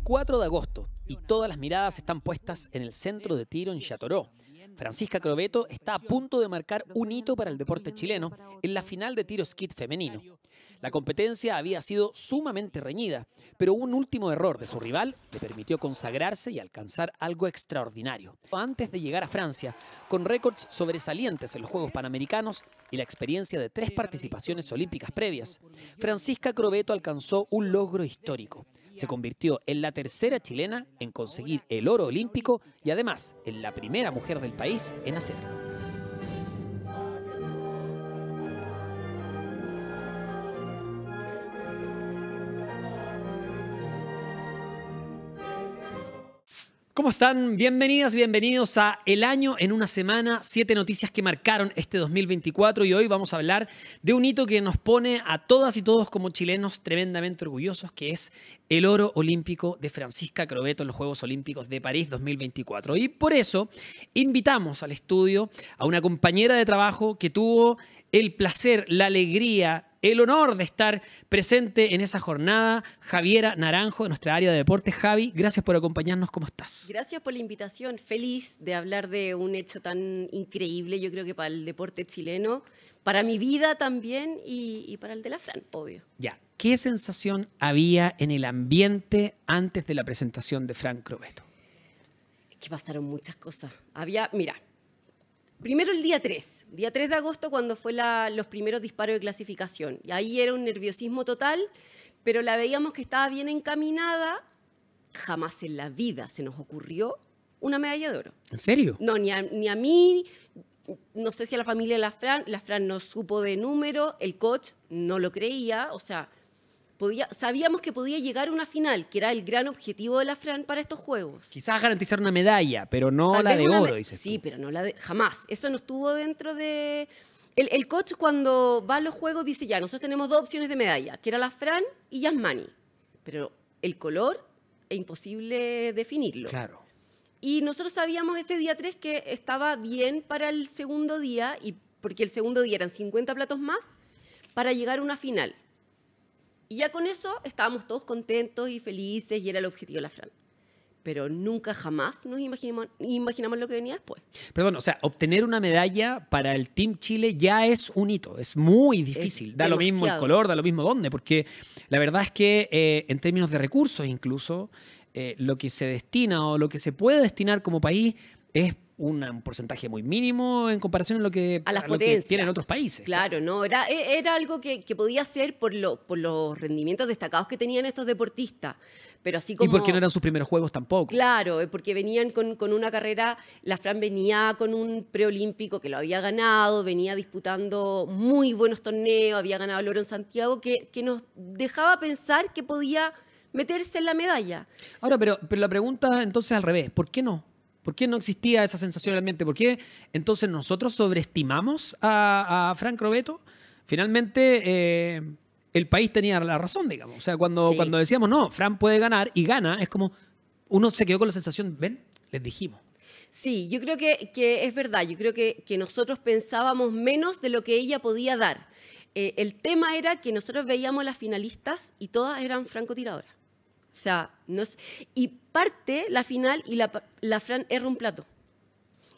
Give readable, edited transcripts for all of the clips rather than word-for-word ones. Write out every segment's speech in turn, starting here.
24 de agosto y todas las miradas están puestas en el centro de tiro en Châteauroux. Francisca Crovetto está a punto de marcar un hito para el deporte chileno en la final de tiro skeet femenino. La competencia había sido sumamente reñida, pero un último error de su rival le permitió consagrarse y alcanzar algo extraordinario. Antes de llegar a Francia, con récords sobresalientes en los Juegos Panamericanos y la experiencia de 3 participaciones olímpicas previas, Francisca Crovetto alcanzó un logro histórico. Se convirtió en la tercera chilena en conseguir el oro olímpico y además en la primera mujer del país en hacerlo. ¿Cómo están? Bienvenidas y bienvenidos a El Año en una Semana, 7 noticias que marcaron este 2024 y hoy vamos a hablar de un hito que nos pone a todas y todos como chilenos tremendamente orgullosos, que es el oro olímpico de Francisca Crovetto en los Juegos Olímpicos de París 2024. Y por eso invitamos al estudio a una compañera de trabajo que tuvo el placer, la alegría, el honor de estar presente en esa jornada, Javiera Naranjo, de nuestra área de deportes. Javi, gracias por acompañarnos. ¿Cómo estás? Gracias por la invitación. Feliz de hablar de un hecho tan increíble, yo creo que para el deporte chileno, para mi vida también y para el de la Fran, obvio. Ya, ¿qué sensación había en el ambiente antes de la presentación de Fran Crovetto? Es que pasaron muchas cosas. Mira, primero el día 3 de agosto, cuando fue los primeros disparos de clasificación. Y ahí era un nerviosismo total, pero la veíamos que estaba bien encaminada. Jamás en la vida se nos ocurrió una medalla de oro. ¿En serio? No, ni a mí, no sé si a la familia de la Fran no supo de número, el coach no lo creía, o sea, sabíamos que podía llegar a una final, que era el gran objetivo de la Fran para estos Juegos. Quizás garantizar una medalla, pero no la de oro, dices Sí, tú. pero no la de... Jamás. Eso no estuvo dentro de... El coach cuando va a los Juegos dice, ya, nosotros tenemos 2 opciones de medalla, que era la Fran y Yasmani. Pero el color es imposible definirlo. Claro. Y nosotros sabíamos ese día 3 que estaba bien para el segundo día, porque el segundo día eran 50 platos más, para llegar a una final. Y ya con eso estábamos todos contentos y felices y era el objetivo de la Fran. Pero nunca jamás nos imaginamos lo que venía después. Perdón, o sea, obtener una medalla para el Team Chile ya es un hito, es muy difícil. Da lo mismo el color, da lo mismo dónde, porque la verdad es que en términos de recursos incluso, lo que se destina o lo que se puede destinar como país es un porcentaje muy mínimo en comparación a lo que tienen otros países. Claro, no, era algo que podía ser por los rendimientos destacados que tenían estos deportistas. Pero así como, y porque no eran sus primeros Juegos tampoco. Claro, porque venían con una carrera, la Fran venía con un preolímpico que lo había ganado, venía disputando muy buenos torneos, había ganado el oro en Santiago, que nos dejaba pensar que podía meterse en la medalla. Ahora, pero la pregunta entonces al revés, ¿por qué no? ¿Por qué no existía esa sensación realmente? ¿Por qué entonces nosotros sobreestimamos a Fran Crovetto? Finalmente, el país tenía la razón, digamos. O sea, cuando decíamos, no, Fran puede ganar y gana, es como uno se quedó con la sensación, ven, les dijimos. Sí, yo creo que es verdad. Yo creo que nosotros pensábamos menos de lo que ella podía dar. El tema era que nosotros veíamos las finalistas y todas eran francotiradoras. O sea, y parte la final y la Fran erra un plato.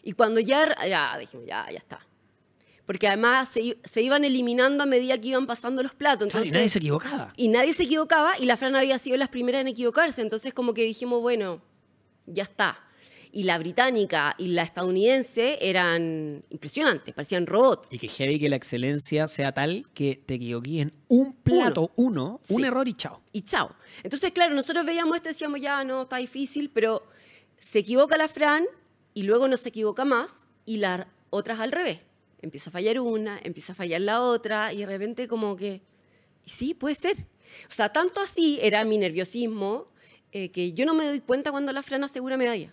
Y cuando ya dijimos, ya está. Porque además se iban eliminando a medida que iban pasando los platos. Entonces, claro, y nadie se equivocaba. Y nadie se equivocaba y la Fran había sido las primeras en equivocarse. Entonces como que dijimos, bueno, ya está. Y la británica y la estadounidense eran impresionantes, parecían robots. Y que heavy que la excelencia sea tal que te equivoquís en un plato, un error y chao. Y chao. Entonces, claro, nosotros veíamos esto y decíamos, ya, no, está difícil, pero se equivoca la Fran y luego no se equivoca más y las otras al revés. Empieza a fallar una, empieza a fallar la otra y de repente como que, y sí, puede ser. O sea, tanto así era mi nerviosismo que yo no me doy cuenta cuando la Fran asegura medalla.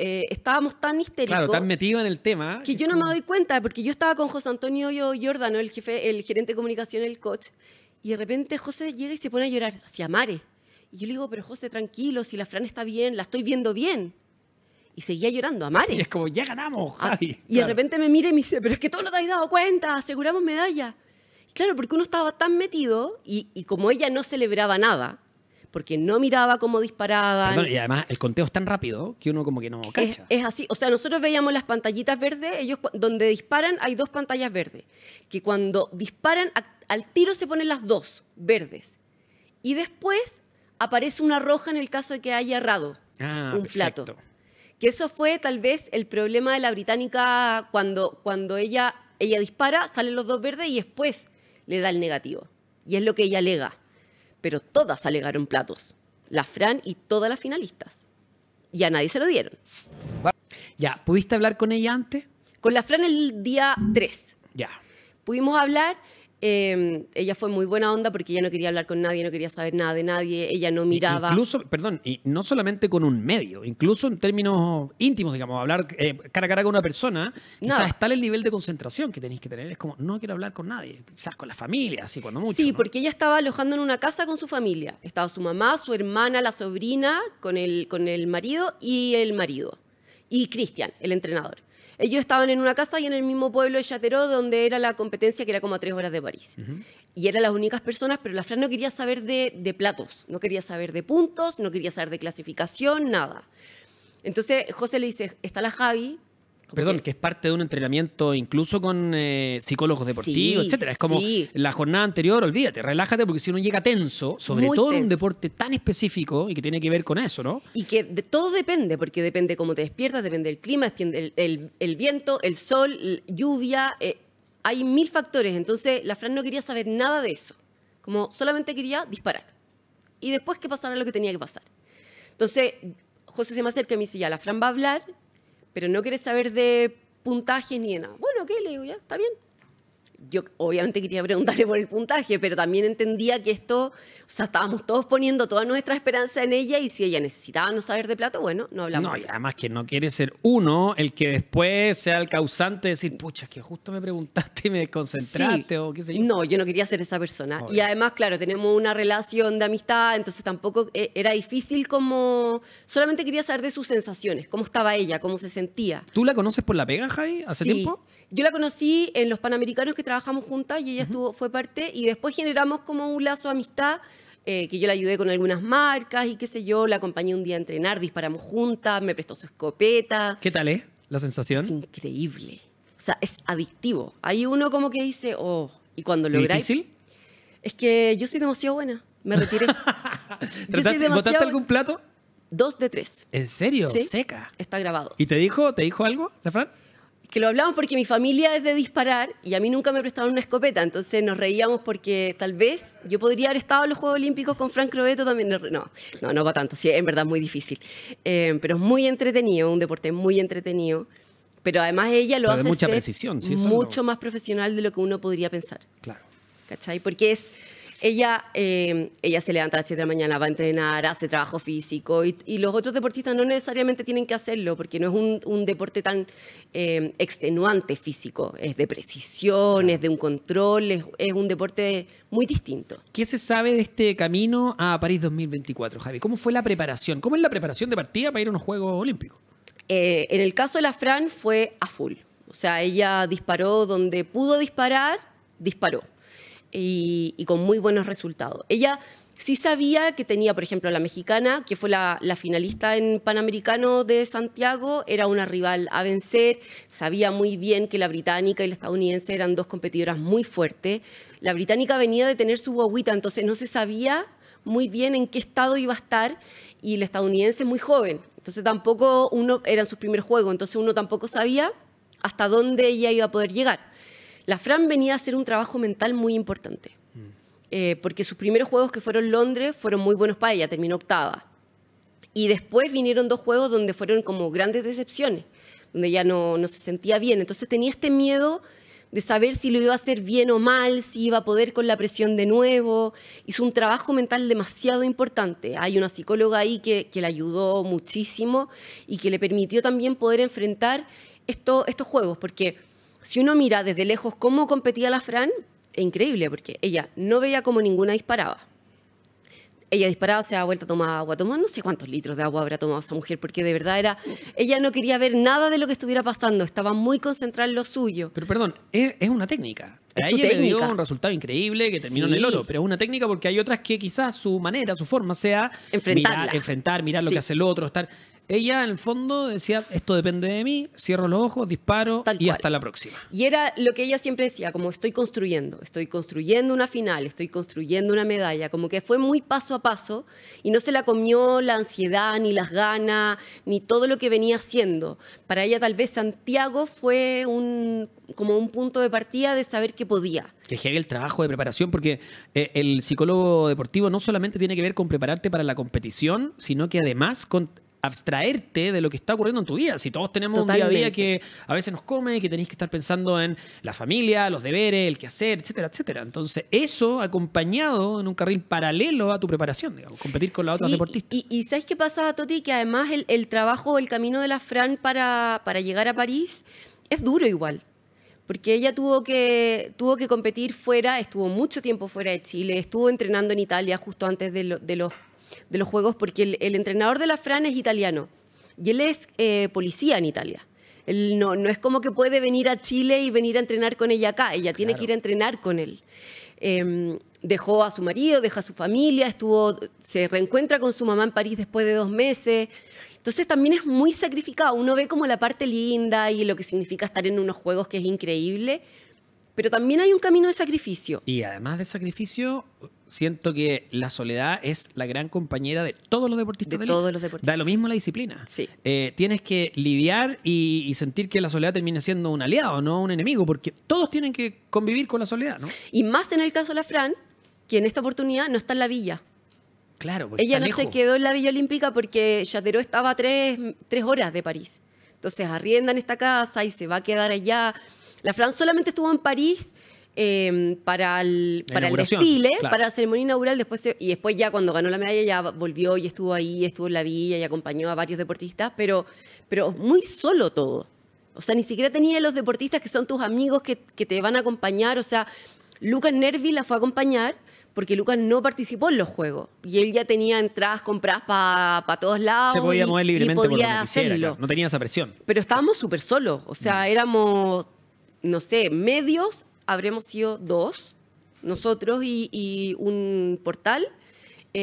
Estábamos tan histéricos. Claro, tan metido en el tema. Que yo no me doy cuenta, porque yo estaba con José Antonio Giordano, el gerente de comunicación, el coach, y de repente José llega y se pone a llorar hacia Mare. Y yo le digo, pero José, tranquilo, si la Fran está bien, la estoy viendo bien. Y seguía llorando a Mare. Y es como, ya ganamos, Javi. Y de repente me mira y me dice, pero es que tú no te has dado cuenta, aseguramos medalla. Claro, porque uno estaba tan metido y como ella no celebraba nada, porque no miraba cómo disparaban. Perdón, y además el conteo es tan rápido que uno como que no cacha. Es así, o sea, nosotros veíamos las pantallitas verdes, ellos donde disparan hay 2 pantallas verdes, que cuando disparan al tiro se ponen las 2 verdes y después aparece una roja en el caso de que haya errado un perfecto. plato. Que eso fue tal vez el problema de la británica cuando ella dispara, salen los 2 verdes y después le da el negativo. Y es lo que ella alega. Pero todas alegaron platos. La Fran y todas las finalistas. Y a nadie se lo dieron. Ya, ¿pudiste hablar con ella antes? Con la Fran el día 3. Ya. Pudimos hablar. Ella fue muy buena onda porque ella no quería hablar con nadie, no quería saber nada de nadie, ella no miraba. Incluso, perdón, y no solamente con un medio, incluso en términos íntimos, digamos, hablar cara a cara con una persona, quizás está el nivel de concentración que tenéis que tener. Es como, no quiero hablar con nadie, quizás con la familia, así cuando mucho. Sí, ¿no? porque ella estaba alojando en una casa con su familia. Estaba su mamá, su hermana, la sobrina, con el marido. Y Cristian, el entrenador. Ellos estaban en una casa y en el mismo pueblo de Châteauroux, donde era la competencia, que era como a 3 horas de París. Y eran las únicas personas, pero la Fran no quería saber de platos, no quería saber de puntos, no quería saber de clasificación, nada. Entonces José le dice, está la Javi. Perdón, que es parte de un entrenamiento incluso con psicólogos deportivos, etcétera. Es como la jornada anterior, olvídate, relájate, porque si uno llega tenso, sobre Muy todo en tenso. un deporte tan específico y que tiene que ver con eso, ¿no? Y que de todo depende, porque depende cómo te despiertas, depende del clima, depende el viento, el sol, lluvia, hay 1000 factores. Entonces la Fran no quería saber nada de eso, como solamente quería disparar. Y después que pasara lo que tenía que pasar. Entonces José se me acerca y me dice, ya, la Fran va a hablar, pero no quiere saber de puntajes ni de nada. Bueno, ¿qué? Le digo, ya, está bien. Yo obviamente quería preguntarle por el puntaje, pero también entendía que esto, o sea, estábamos todos poniendo toda nuestra esperanza en ella y si ella necesitaba no saber de plato, bueno, no hablamos. No, y además que no quiere ser uno el que después sea el causante de decir, pucha, es que justo me preguntaste y me desconcentraste Sí. o qué sé yo. No, yo no quería ser esa persona. Obvio. Y además, claro, tenemos una relación de amistad, entonces tampoco era difícil como... Solamente quería saber de sus sensaciones, cómo estaba ella, cómo se sentía. ¿Tú la conoces por la pega, Javi, hace Sí. tiempo? Yo la conocí en los Panamericanos que trabajamos juntas y ella fue parte y después generamos como un lazo de amistad que yo la ayudé con algunas marcas y qué sé yo, la acompañé un día a entrenar, disparamos juntas, me prestó su escopeta. ¿Qué tal es la sensación? Es increíble. O sea, es adictivo. Hay uno como que dice, oh, y cuando ¿Y lográis... difícil? Es que yo soy demasiado buena, me retiré. Yo soy ¿Botaste demasiado... algún plato? 2 de 3. ¿En serio? Sí. Seca. Está grabado. ¿Y te dijo algo, la Fran? Que lo hablamos porque mi familia es de disparar y a mí nunca me prestaron una escopeta, entonces nos reíamos porque tal vez yo podría haber estado en los Juegos Olímpicos con Frank Crovetto también. No para tanto, sí, en verdad es muy difícil. Pero es muy entretenido, un deporte muy entretenido. Pero además ella lo Pero de hace mucha ser precisión, sí, eso mucho más profesional de lo que uno podría pensar. Claro. ¿Cachai? Porque ella se levanta a las 7 de la mañana, va a entrenar, hace trabajo físico y los otros deportistas no necesariamente tienen que hacerlo porque no es un deporte tan extenuante físico, es de precisión, es de un control, es un deporte muy distinto. ¿Qué se sabe de este camino a París 2024, Javi? ¿Cómo fue la preparación? ¿Cómo es la preparación de partida para ir a unos Juegos Olímpicos? En el caso de la Fran fue a full, o sea, ella disparó donde pudo disparar, disparó. Y con muy buenos resultados. Ella sí sabía que tenía, por ejemplo, la mexicana, que fue la finalista en Panamericano de Santiago, era una rival a vencer, sabía muy bien que la británica y la estadounidense eran 2 competidoras muy fuertes. La británica venía de tener su guagüita, entonces no se sabía muy bien en qué estado iba a estar, y la estadounidense muy joven, entonces tampoco eran sus primeros juegos, entonces uno tampoco sabía hasta dónde ella iba a poder llegar. La Fran venía a hacer un trabajo mental muy importante, porque sus primeros juegos que fueron Londres fueron muy buenos para ella, terminó 8ª. Y después vinieron 2 juegos donde fueron como grandes decepciones, donde ella no se sentía bien. Entonces tenía este miedo de saber si lo iba a hacer bien o mal, si iba a poder con la presión de nuevo. Hizo un trabajo mental demasiado importante. Hay una psicóloga ahí que la ayudó muchísimo y que le permitió también poder enfrentar estos juegos, porque... Si uno mira desde lejos cómo competía la Fran, es increíble, porque ella no veía cómo ninguna disparaba. Ella disparaba, se daba vuelta, tomaba agua. Tomaba no sé cuántos litros de agua habrá tomado esa mujer, porque de verdad ella no quería ver nada de lo que estuviera pasando. Estaba muy concentrada en lo suyo. Pero perdón, es una técnica. Es A su ella le dio técnica. un resultado increíble que terminó en el Sí. oro, pero es una técnica porque hay otras que quizás su manera, su forma sea Enfrentarla. mirar lo Sí. que hace el otro, estar. Ella en el fondo decía, esto depende de mí, cierro los ojos, disparo Tal y cual. hasta la próxima. Y era lo que ella siempre decía, como estoy construyendo una final, estoy construyendo una medalla, como que fue muy paso a paso y no se la comió la ansiedad, ni las ganas, ni todo lo que venía haciendo. Para ella tal vez Santiago fue como un punto de partida de saber que podía. Que heavy el trabajo de preparación, porque el psicólogo deportivo no solamente tiene que ver con prepararte para la competición, sino que además con abstraerte de lo que está ocurriendo en tu vida. Si todos tenemos un día a día Totalmente. que a veces nos come, que tenéis que estar pensando en la familia, los deberes, el quehacer, etcétera, etcétera. Entonces, eso acompañado en un carril paralelo a tu preparación, digamos, competir con las otras Sí, deportistas. y ¿sabes qué pasa, Toti? Que además el trabajo, el camino de la Fran para llegar a París es duro igual. Porque ella tuvo que competir fuera, estuvo mucho tiempo fuera de Chile, estuvo entrenando en Italia justo antes de los Juegos, porque el entrenador de la Fran es italiano y él es policía en Italia. Él no es como que puede venir a Chile y venir a entrenar con ella acá, ella tiene que ir a entrenar con él. Dejó a su marido, deja a su familia, se reencuentra con su mamá en París después de 2 meses. Entonces también es muy sacrificado. Uno ve como la parte linda y lo que significa estar en unos juegos que es increíble, pero también hay un camino de sacrificio. Y además de sacrificio, siento que la soledad es la gran compañera de todos los deportistas De élite. todos los deportistas. Da lo mismo la disciplina. Sí. Tienes que lidiar y sentir que la soledad termina siendo un aliado, no un enemigo, porque todos tienen que convivir con la soledad, ¿no? Y más en el caso de la Fran, que en esta oportunidad no está en la villa. Claro, porque Ella está no se lejos. quedó en la Villa Olímpica porque Chateauroux estaba a 3 horas de París. Entonces arriendan esta casa y se va a quedar allá. La Fran solamente estuvo en París para el inauguración, desfile, claro. para la ceremonia inaugural, y después ya cuando ganó la medalla ya volvió y estuvo ahí, estuvo en la Villa y acompañó a varios deportistas, pero muy solo todo. O sea, ni siquiera tenía los deportistas que son tus amigos que te van a acompañar. O sea, Lucas Nervi la fue a acompañar porque Lucas no participó en los Juegos y él ya tenía entradas compradas para todos lados. Se podía mover libremente y por podía donde quisiera, hacerlo. claro. No tenía esa presión. Pero estábamos súper solos. O sea, éramos, no sé, medios, habremos sido 2, nosotros y un portal,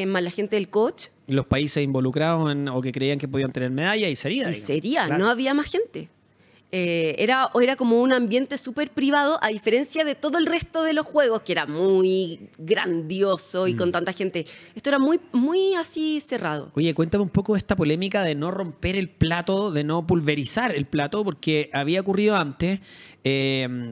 más la gente del coach. Los países involucrados o que creían que podían tener medalla y sería. Y digamos. sería, Claro. no había más gente. Era como un ambiente súper privado, a diferencia de todo el resto de los juegos, que era muy grandioso y con tanta gente. Esto era muy, muy así cerrado. Oye, cuéntame un poco de esta polémica de no romper el plato, de no pulverizar el plato, porque había ocurrido antes.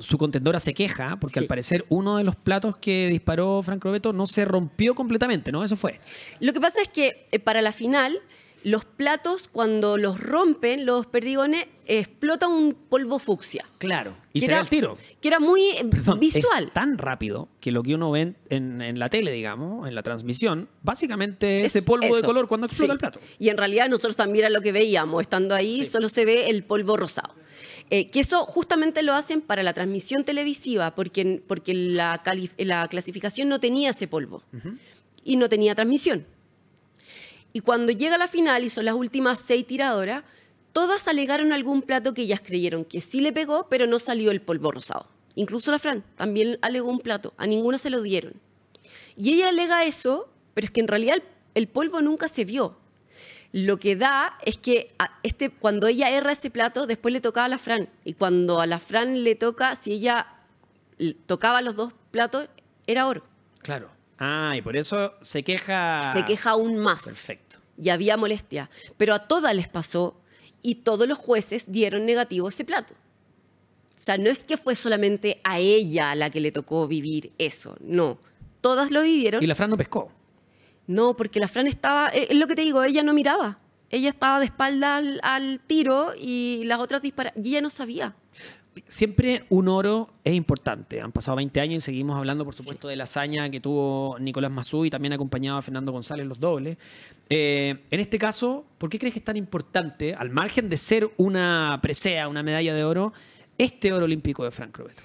Su contendora se queja, porque Sí. al parecer uno de los platos que disparó Franco Beto no se rompió completamente, ¿no? Eso fue. Lo que pasa es que para la final, los platos, cuando los rompen, los perdigones, explota un polvo fucsia. Claro. Y Que se ve al tiro. Que era muy Perdón, visual. es tan rápido que lo que uno ve en la tele, digamos, en la transmisión, básicamente es ese polvo de eso. color cuando explota Sí. el plato. Y en realidad nosotros también era lo que veíamos, estando ahí, solo se ve el polvo rosado. Que eso justamente lo hacen para la transmisión televisiva, porque la clasificación no tenía ese polvo y no tenía transmisión. Y cuando llega la final y son las últimas 6 tiradoras, todas alegaron algún plato que ellas creyeron que sí le pegó, pero no salió el polvo rosado. Incluso la Fran también alegó un plato, a ninguna se lo dieron. Y ella alega eso, pero es que en realidad el polvo nunca se vio. Lo que da es que cuando ella erra ese plato, después le tocaba a la Fran. Y cuando a la Fran le toca, si ella tocaba los 2 platos, era oro. Claro. Ah, y por eso se queja. Se queja aún más. Perfecto. Y había molestia. Pero a todas les pasó y todos los jueces dieron negativo ese plato. O sea, no es que fue solamente a ella a la que le tocó vivir eso, no. Todas lo vivieron. Y la Fran no pescó. No, porque la Fran estaba, es lo que te digo, ella no miraba. Ella estaba de espalda al tiro y las otras disparaban. Y ella no sabía. Siempre un oro es importante. Han pasado 20 años y seguimos hablando, por supuesto, de la hazaña que tuvo Nicolás Massú y también acompañado a Fernando González los dobles. En este caso, ¿por qué crees que es tan importante, al margen de ser una presea, una medalla de oro, este oro olímpico de Franco Beto?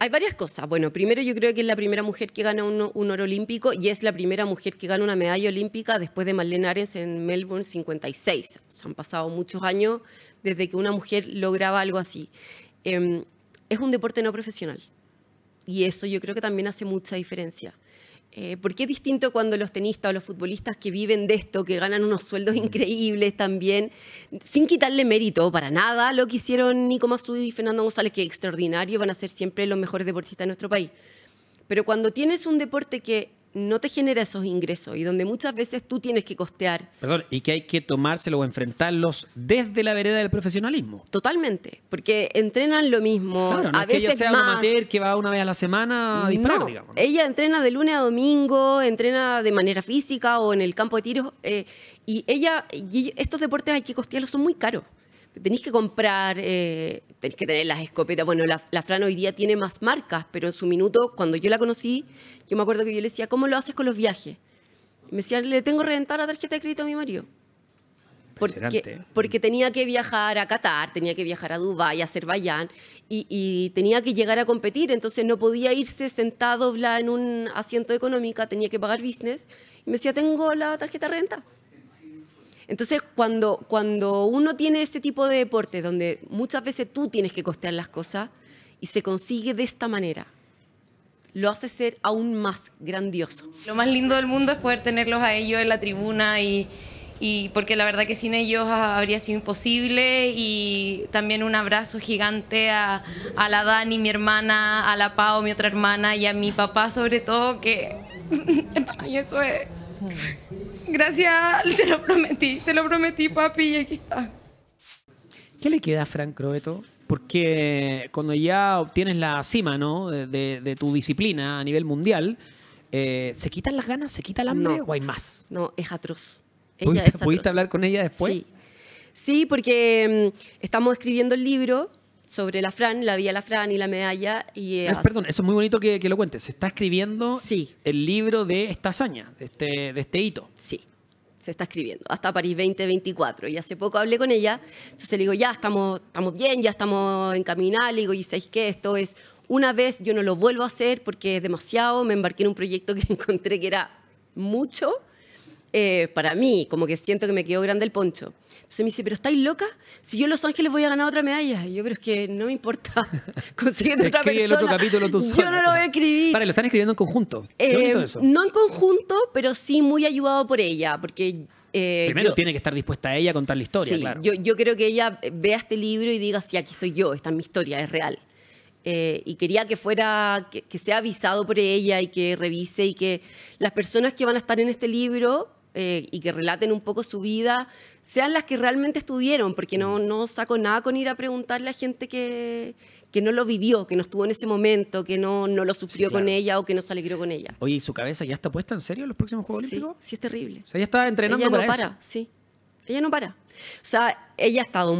Hay varias cosas. Bueno, primero yo creo que es la primera mujer que gana un oro olímpico y es la primera mujer que gana una medalla olímpica después de Marlene Arens en Melbourne 56. O sea, han pasado muchos años desde que una mujer lograba algo así. Es un deporte no profesional y eso yo creo que también hace mucha diferencia. Porque es distinto cuando los tenistas o los futbolistas que viven de esto, que ganan unos sueldos increíbles también, sin quitarle mérito para nada lo que hicieron Nico Masudi y Fernando González, que es extraordinario, van a ser siempre los mejores deportistas de nuestro país. Pero cuando tienes un deporte que no te genera esos ingresos y donde muchas veces tú tienes que costear. Perdón, y que hay que tomárselo o enfrentarlos desde la vereda del profesionalismo. Totalmente, porque entrenan lo mismo. Claro, no a es que veces ella sea más. una amateur que va una vez a la semana a disparar, No, digamos. ella entrena de lunes a domingo, entrena de manera física o en el campo de tiros. Y estos deportes hay que costearlos, son muy caros. Tenéis que comprar, tenéis que tener las escopetas. Bueno, la Fran hoy día tiene más marcas, pero en su minuto, cuando yo la conocí, yo me acuerdo que yo le decía, ¿cómo lo haces con los viajes? Y me decía, le tengo que reventar la tarjeta de crédito a mi marido. Porque tenía que viajar a Qatar, tenía que viajar a Dubái, a Azerbaiyán, y tenía que llegar a competir, entonces no podía irse sentado en un asiento económica, tenía que pagar business. Y me decía, tengo la tarjeta de renta. Entonces, cuando uno tiene ese tipo de deporte, donde muchas veces tú tienes que costear las cosas, y se consigue de esta manera, lo hace ser aún más grandioso. Lo más lindo del mundo es poder tenerlos a ellos en la tribuna y porque la verdad que sin ellos habría sido imposible. Y también un abrazo gigante a la Dani, mi hermana, a la Pau, mi otra hermana, y a mi papá sobre todo, que y eso es... Gracias, te lo prometí, papi, y aquí está. ¿Qué le queda a Fran Croveto? Porque cuando ya obtienes la cima, ¿no?, de tu disciplina a nivel mundial, ¿se quitan las ganas, se quita el hambre o hay más? No, es atroz. Ella es atroz. ¿Pudiste hablar con ella después? Sí, porque estamos escribiendo el libro sobre la Fran, la vida de la Fran y la medalla. Perdón, eso es muy bonito que lo cuentes. Se está escribiendo el libro de esta hazaña, de este hito. Sí, se está escribiendo, hasta París 2024. Y hace poco hablé con ella, entonces le digo, ya estamos bien, ya estamos encaminados. Le digo, ¿y sabéis qué? Esto es una vez, yo no lo vuelvo a hacer porque es demasiado. Me embarqué en un proyecto que encontré que era mucho para mí, como que siento que me quedó grande el poncho. Entonces me dice, ¿pero estáis loca? Si yo en Los Ángeles voy a ganar otra medalla. Y yo, pero es que no me importa conseguir otra persona. el otro capítulo tú sola. Yo no lo voy a escribir. Lo están escribiendo en conjunto. Qué bonito eso. No en conjunto, pero sí muy ayudado por ella, porque... Primero tiene que estar dispuesta a ella a contar la historia, sí, claro. Yo creo que ella vea este libro y diga, sí, aquí estoy yo, esta es mi historia, es real. Y quería que que sea avisado por ella y que revise y que las personas que van a estar en este libro y que relaten un poco su vida sean las que realmente estuvieron, porque no saco nada con ir a preguntarle a gente que no lo vivió, que no estuvo en ese momento, que no lo sufrió con ella o que no se alegró con ella. Oye, ¿y su cabeza ya está puesta en serio en los próximos Juegos Olímpicos? Sí, es terrible. O sea, ella está entrenando ella para no para, eso. Sí, ella no para. O sea, ella ha estado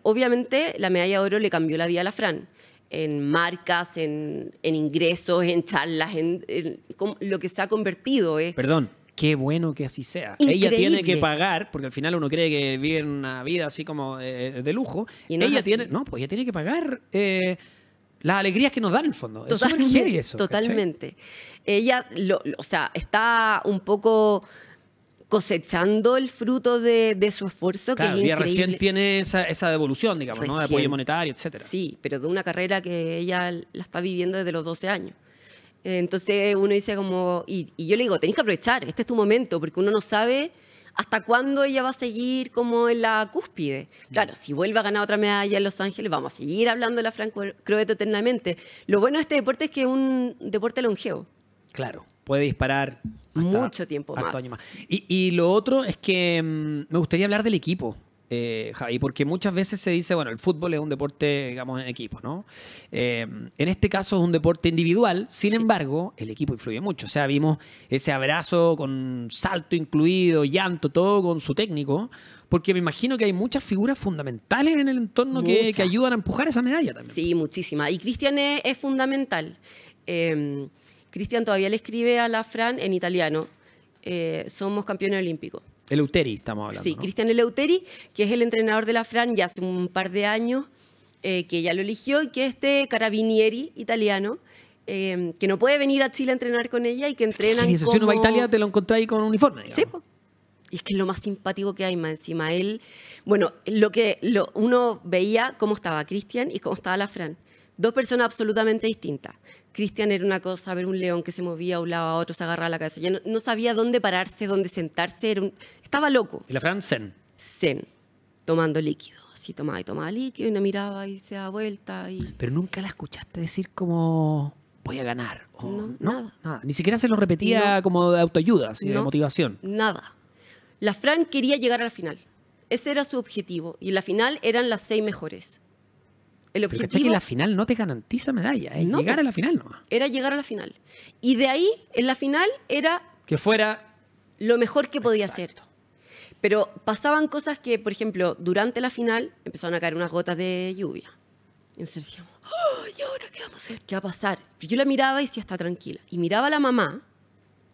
obviamente, la medalla de oro le cambió la vida a la Fran. En marcas, en ingresos, en charlas, en lo que se ha convertido. Perdón, qué bueno que así sea. Increíble. Ella tiene que pagar, porque al final uno cree que vive una vida así como de lujo. Y no ella tiene que pagar las alegrías que nos dan en el fondo. Es súper heavy eso. Totalmente. ¿Cachai? Ella, o sea, está un poco cosechando el fruto de su esfuerzo, claro, que es increíble. Recién tiene esa devolución, digamos, ¿no? De apoyo monetario, etcétera. Sí, pero de una carrera que ella la está viviendo desde los 12 años. Entonces uno dice como... Y yo le digo, tenés que aprovechar, este es tu momento, porque uno no sabe hasta cuándo ella va a seguir como en la cúspide. Claro, si vuelve a ganar otra medalla en Los Ángeles, vamos a seguir hablando de la Fran Croveto eternamente. Lo bueno de este deporte es que es un deporte longevo. Claro, puede disparar mucho tiempo más. Años más. Y lo otro es que me gustaría hablar del equipo, Javi, porque muchas veces se dice, bueno, el fútbol es un deporte, digamos, en equipo, ¿no? En este caso es un deporte individual, sin embargo, el equipo influye mucho. O sea, vimos ese abrazo con salto incluido, llanto, todo con su técnico, porque me imagino que hay muchas figuras fundamentales en el entorno que ayudan a empujar esa medalla también. Sí, muchísimas. Y Cristian es fundamental. Cristian todavía le escribe a la Fran en italiano, somos campeones olímpicos. Eleuteri estamos hablando, Sí, ¿no? Cristian Eleuteri, que es el entrenador de la Fran ya hace un par de años, que ella lo eligió, y que este carabinieri italiano, que no puede venir a Chile a entrenar con ella y que entrenan Sí, si uno va a Italia te lo encontráis con un uniforme, digamos. Sí, po. Y es que es lo más simpático que hay más encima. Él, bueno, uno veía cómo estaba Cristian y cómo estaba la Fran. Dos personas absolutamente distintas. Cristian era una cosa, ver un león que se movía de un lado a otro, se agarraba la cabeza. Ya no sabía dónde pararse, dónde sentarse. Estaba loco. Y la Fran zen. Zen, tomando líquido. Así tomaba y tomaba líquido y me miraba y se daba vuelta. Pero nunca la escuchaste decir como voy a ganar. O, No, nada. Ni siquiera se lo repetía como de autoayuda, así, de No, motivación. Nada. La Fran quería llegar a la final. Ese era su objetivo. Y en la final eran las 6 mejores. El Pero ¿cachai objetivo que la final no te garantiza medalla? Es No. llegar a la final nomás. era llegar a la final. Y de ahí, en la final, era Que fuera... lo mejor que podía Exacto. hacer. Pero pasaban cosas que, por ejemplo, durante la final empezaron a caer unas gotas de lluvia. Y nosotros decíamos, ¿y ahora qué vamos a hacer? ¿Qué va a pasar? Pero yo la miraba y decía, está tranquila. Y miraba a la mamá,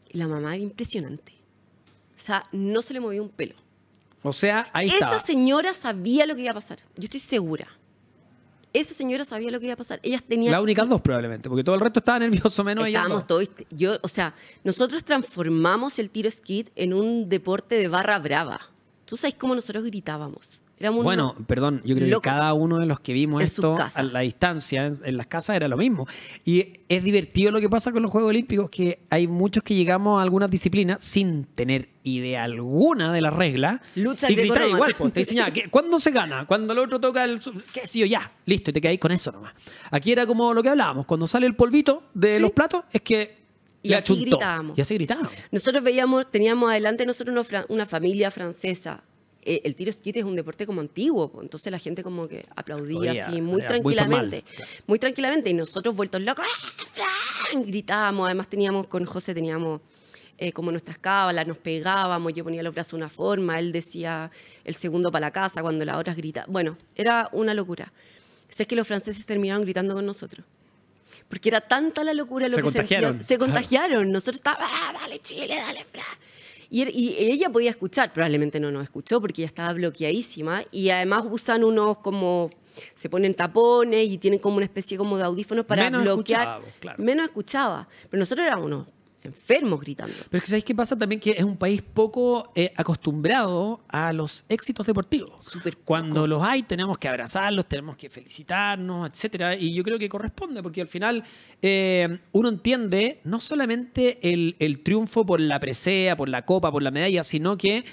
y la mamá era impresionante. O sea, no se le movía un pelo. O sea, ahí Esa estaba. señora sabía lo que iba a pasar. Yo estoy segura. Esa señora sabía lo que iba a pasar. Ellas tenían... Las únicas dos probablemente, porque todo el resto estaba nervioso, menos ella. Estábamos todos... o sea, nosotros transformamos el tiro skid en un deporte de barra brava. ¿Tú sabes cómo nosotros gritábamos? Éramos Bueno, perdón, yo creo locos. que cada uno de los que vimos En su esto casa. a la distancia, en las casas, era lo mismo. Y es divertido lo que pasa con los Juegos Olímpicos, que hay muchos que llegamos a algunas disciplinas sin tener idea alguna de las reglas. Lucha y gritar grecorromana. igual, pues, te dicen, ya, ¿cuándo se gana? Cuando el otro toca el... ¿Qué sé yo? Ya, listo, y te quedáis con eso nomás. Aquí era como lo que hablábamos, cuando sale el polvito de Sí. los platos, es que Y le así achuntó. gritábamos. Y así gritábamos. Nosotros teníamos adelante nosotros una familia francesa. El tiro skid es un deporte como antiguo, pues, entonces la gente como que aplaudía Aplaudía, así muy era muy tranquilamente. formal, claro. Muy tranquilamente. Y nosotros vueltos locos, ¡ah, Fran! Gritábamos. Además con José teníamos como nuestras cábalas, nos pegábamos, yo ponía los brazos de una forma, él decía el segundo para la casa cuando las otras gritaban. Bueno, era una locura. Sé que los franceses terminaron gritando con nosotros. Porque era tanta la locura lo Se que contagiaron, sentían. Se contagiaron. Nosotros estábamos, dale Chile, dale Fran. Y ella podía escuchar, probablemente no nos escuchó porque ella estaba bloqueadísima. Y además usan unos como, se ponen tapones y tienen como una especie como de audífonos para Menos bloquear. escuchaba, claro. Menos escuchaba. Pero nosotros éramos unos enfermos gritando. Pero es que ¿sabéis qué pasa también? Que es un país poco acostumbrado a los éxitos deportivos. Súper poco. Cuando los hay, tenemos que abrazarlos, tenemos que felicitarnos, etcétera. Y yo creo que corresponde, porque al final uno entiende no solamente el triunfo por la presea, por la copa, por la medalla, sino que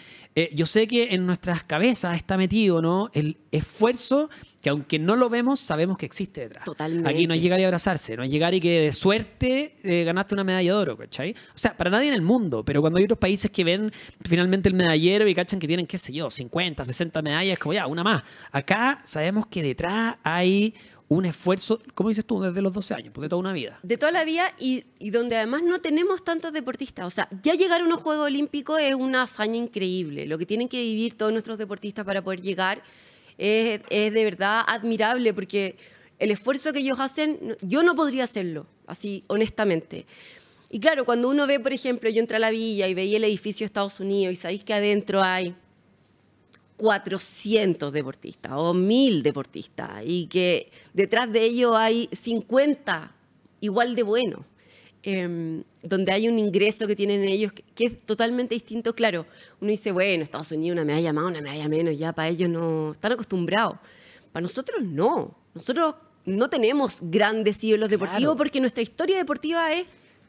yo sé que en nuestras cabezas está metido, ¿no?, el esfuerzo que, aunque no lo vemos, sabemos que existe detrás. Totalmente. Aquí no es llegar y abrazarse, no es llegar y que de suerte ganaste una medalla de oro, ¿cachai? O sea, para nadie en el mundo, pero cuando hay otros países que ven finalmente el medallero y cachan que tienen, qué sé yo, 50, 60 medallas, es como ya, una más. Acá sabemos que detrás hay un esfuerzo, ¿cómo dices tú? Desde los 12 años, pues de toda una vida. De toda la vida y donde además no tenemos tantos deportistas. O sea, ya llegar a unos Juegos Olímpicos es una hazaña increíble. Lo que tienen que vivir todos nuestros deportistas para poder llegar es de verdad admirable porque el esfuerzo que ellos hacen, yo no podría hacerlo, así honestamente. Y claro, cuando uno ve, por ejemplo, yo entré a la villa y veía el edificio de Estados Unidos y sabéis que adentro hay 400 deportistas o 1000 deportistas y que detrás de ellos hay 50 igual de buenos, donde hay un ingreso que tienen ellos que es totalmente distinto. Claro, uno dice, bueno, Estados Unidos una medalla más, una medalla menos, ya para ellos no están acostumbrados. Para nosotros no. Nosotros no tenemos grandes ídolos deportivos Claro. porque nuestra historia deportiva es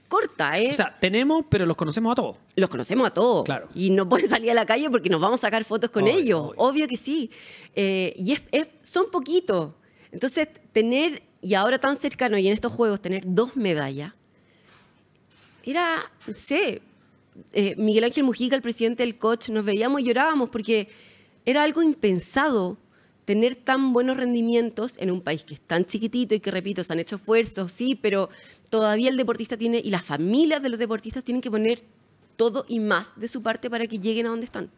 corta. O sea, tenemos, pero los conocemos a todos. Los conocemos a todos. Claro. Y no pueden salir a la calle porque nos vamos a sacar fotos con Obvio, ellos. obvio. Obvio que sí. Y son poquitos. Entonces, tener, y ahora tan cercano y en estos juegos, tener 2 medallas, era, no sé, Miguel Ángel Mujica, el presidente del coach, nos veíamos y llorábamos porque era algo impensado tener tan buenos rendimientos en un país que es tan chiquitito y que, repito, se han hecho esfuerzos, sí, pero todavía el deportista tiene, y las familias de los deportistas tienen que poner todo y más de su parte para que lleguen a donde están.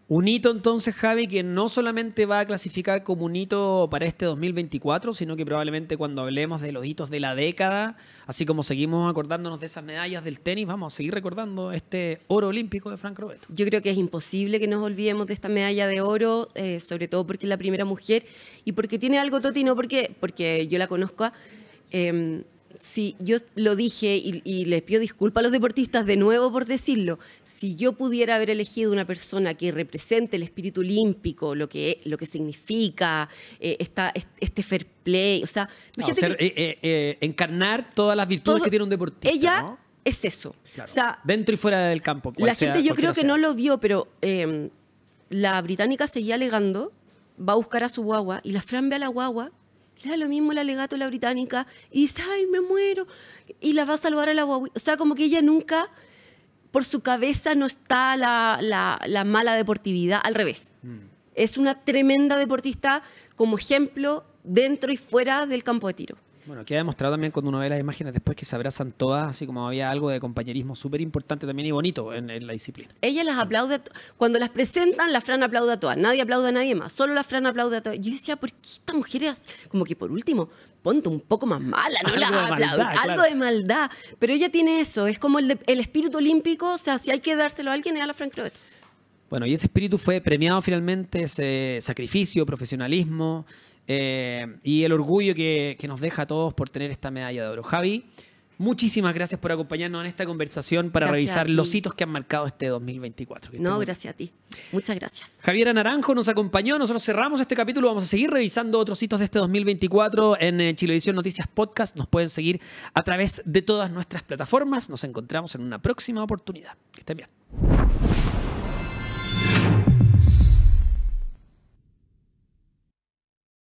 Un hito entonces, Javi, que no solamente va a clasificar como un hito para este 2024, sino que probablemente cuando hablemos de los hitos de la década, así como seguimos acordándonos de esas medallas del tenis, vamos a seguir recordando este oro olímpico de Fran Croveto. Yo creo que es imposible que nos olvidemos de esta medalla de oro, sobre todo porque es la primera mujer y porque tiene algo, Toti, no porque yo la conozco. Si yo lo dije y les pido disculpas a los deportistas de nuevo por decirlo, si yo pudiera haber elegido una persona que represente el espíritu olímpico, lo que significa este fair play, o sea, encarnar todas las virtudes que tiene un deportista. Ella, ¿no? Es eso. Claro. O sea, dentro y fuera del campo. La gente yo creo que no lo vio, pero la británica seguía alegando, va a buscar a su guagua y la Fran ve a la guagua. Le da lo mismo el alegato a la británica y dice, ay, me muero, y la va a salvar a la guagua. O sea, como que ella nunca, por su cabeza no está la mala deportividad, al revés. Es una tremenda deportista como ejemplo dentro y fuera del campo de tiro. Bueno, queda demostrado también cuando uno ve las imágenes después que se abrazan todas, así como había algo de compañerismo súper importante también y bonito en la disciplina. Ella las aplaude, cuando las presentan, la Fran aplaude a todas, nadie aplaude a nadie más, solo la Fran aplaude a todas. Yo decía, ¿por qué esta mujer es como que por último, ponte un poco más mala, no la aplaude, algo de maldad? Pero ella tiene eso, es como el espíritu olímpico, o sea, si hay que dárselo a alguien es a la Fran Croveto. Bueno, y ese espíritu fue premiado finalmente, ese sacrificio, profesionalismo, y el orgullo que nos deja a todos por tener esta medalla de oro. Javi, muchísimas gracias por acompañarnos en esta conversación para revisar los hitos que han marcado este 2024. No, gracias a ti. Muchas gracias. Javiera Naranjo nos acompañó. Nosotros cerramos este capítulo. Vamos a seguir revisando otros hitos de este 2024 en Chilevisión Noticias Podcast. Nos pueden seguir a través de todas nuestras plataformas. Nos encontramos en una próxima oportunidad. Que estén bien.